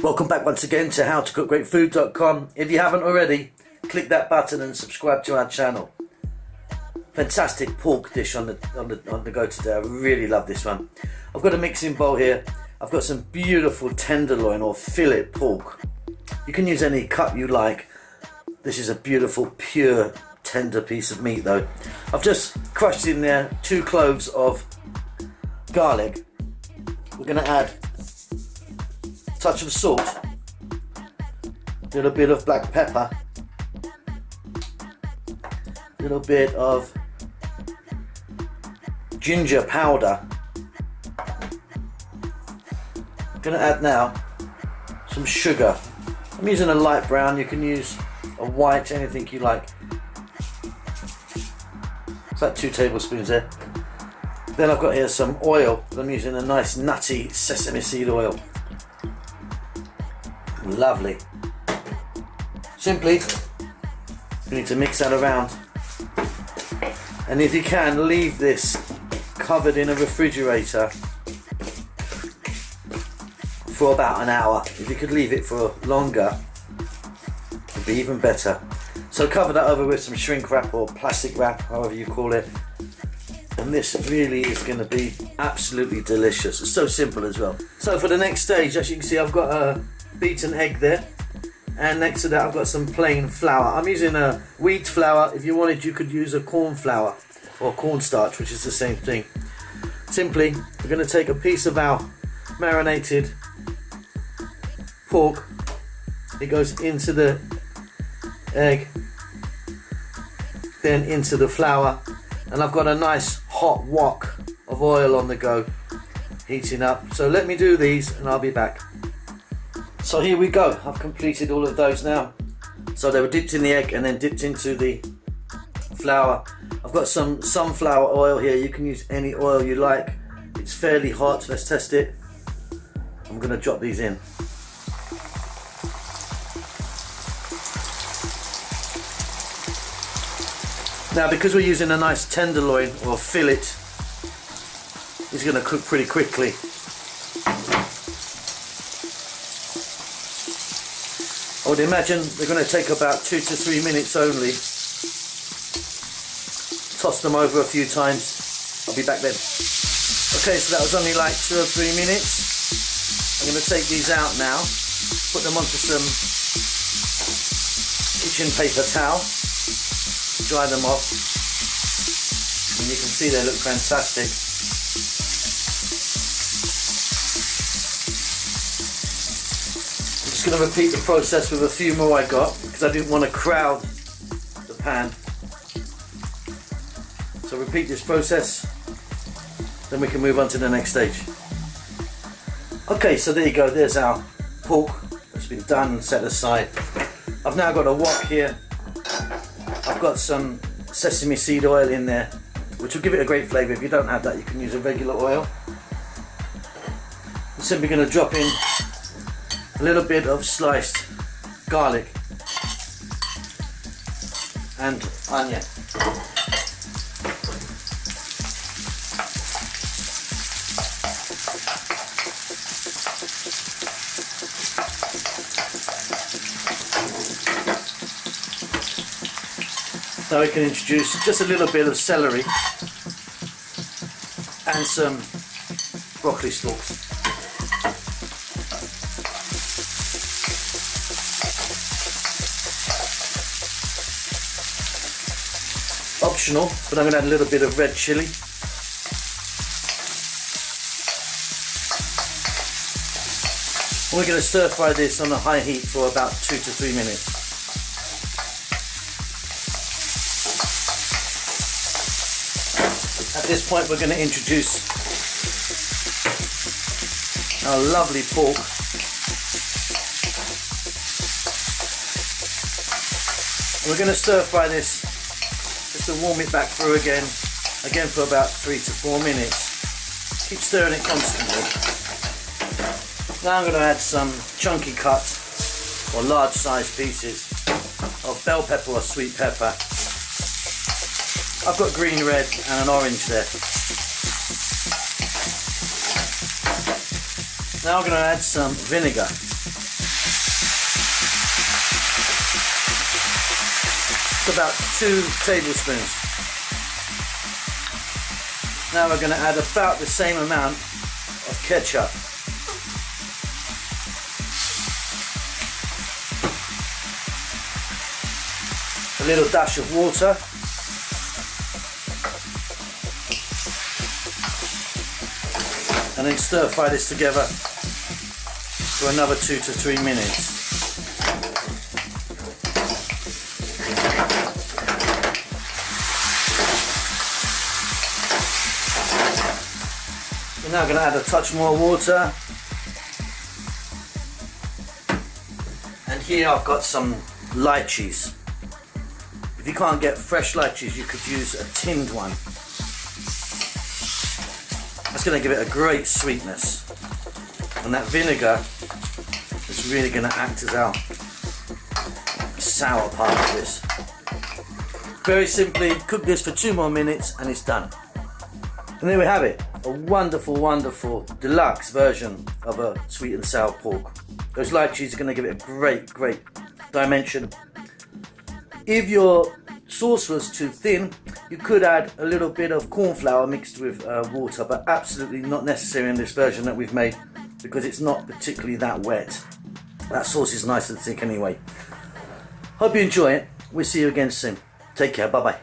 Welcome back once again to howtocookgreatfood.com. If you haven't already, click that button and subscribe to our channel. Fantastic pork dish on the go today. I really love this one. I've got a mixing bowl here. I've got some beautiful tenderloin or fillet pork. You can use any cut you like. This is a beautiful, pure, tender piece of meat though. I've just crushed in there 2 cloves of garlic. We're going to add a touch of salt, a little bit of black pepper, a little bit of ginger powder. I'm going to add now some sugar. I'm using a light brown, you can use a white, anything you like. It's like 2 tablespoons there. Then I've got here some oil. I'm using a nice nutty sesame seed oil. Lovely. Simply, you need to mix that around. And if you can, leave this covered in a refrigerator for about an hour. If you could leave it for longer, it would be even better. So cover that over with some shrink wrap or plastic wrap, however you call it. And this really is going to be absolutely delicious. It's so simple as well. So for the next stage, as you can see, I've got a beaten egg there. And next to that, I've got some plain flour. I'm using a wheat flour. If you wanted, you could use a corn flour or cornstarch, which is the same thing. Simply, we're going to take a piece of our marinated pork. It goes into the egg, then into the flour, and I've got a nice hot wok of oil on the go, heating up. So let me do these and I'll be back. So here we go, I've completed all of those now. So they were dipped in the egg and then dipped into the flour. I've got some sunflower oil here, you can use any oil you like. It's fairly hot, let's test it. I'm going to drop these in. Now because we're using a nice tenderloin or fillet, it's going to cook pretty quickly. I would imagine they're going to take about 2 to 3 minutes only. Toss them over a few times. I'll be back then. Okay, so that was only like 2 or 3 minutes. I'm going to take these out now, put them onto some kitchen paper towel, dry them off, and you can see they look fantastic. I'm just going to repeat the process with a few more I got because I didn't want to crowd the pan. So repeat this process, then we can move on to the next stage. Okay, so there you go, there's our pork that's been done and set aside. I've now got a wok here. I've got some sesame seed oil in there, which will give it a great flavour. If you don't have that, you can use a regular oil. I'm simply going to drop in a little bit of sliced garlic and onion. Now we can introduce just a little bit of celery and some broccoli stalks. Optional, but I'm going to add a little bit of red chilli. And we're going to stir fry this on a high heat for about 2 to 3 minutes. At this point, we're going to introduce our lovely pork. We're going to stir fry this just to warm it back through again for about 3 to 4 minutes. Keep stirring it constantly. Now I'm going to add some chunky cut or large sized pieces of bell pepper or sweet pepper. I've got green, red and an orange there. Now I'm going to add some vinegar. just about 2 tablespoons. Now we're going to add about the same amount of ketchup. A little dash of water. And then stir fry this together for another 2 to 3 minutes. We're now going to add a touch more water. And here I've got some lychees. If you can't get fresh lychees, you could use a tinned one. That's going to give it a great sweetness. And that vinegar is really going to act as our sour part of this. Very simply, cook this for 2 more minutes and it's done. And there we have it. A wonderful, wonderful deluxe version of a sweet and sour pork. Those lychees are going to give it a great, great dimension. If your sauce was too thin, you could add a little bit of corn flour mixed with water, but absolutely not necessary in this version that we've made because it's not particularly that wet. That sauce is nice and thick anyway. Hope you enjoy it. We'll see you again soon. Take care. Bye bye.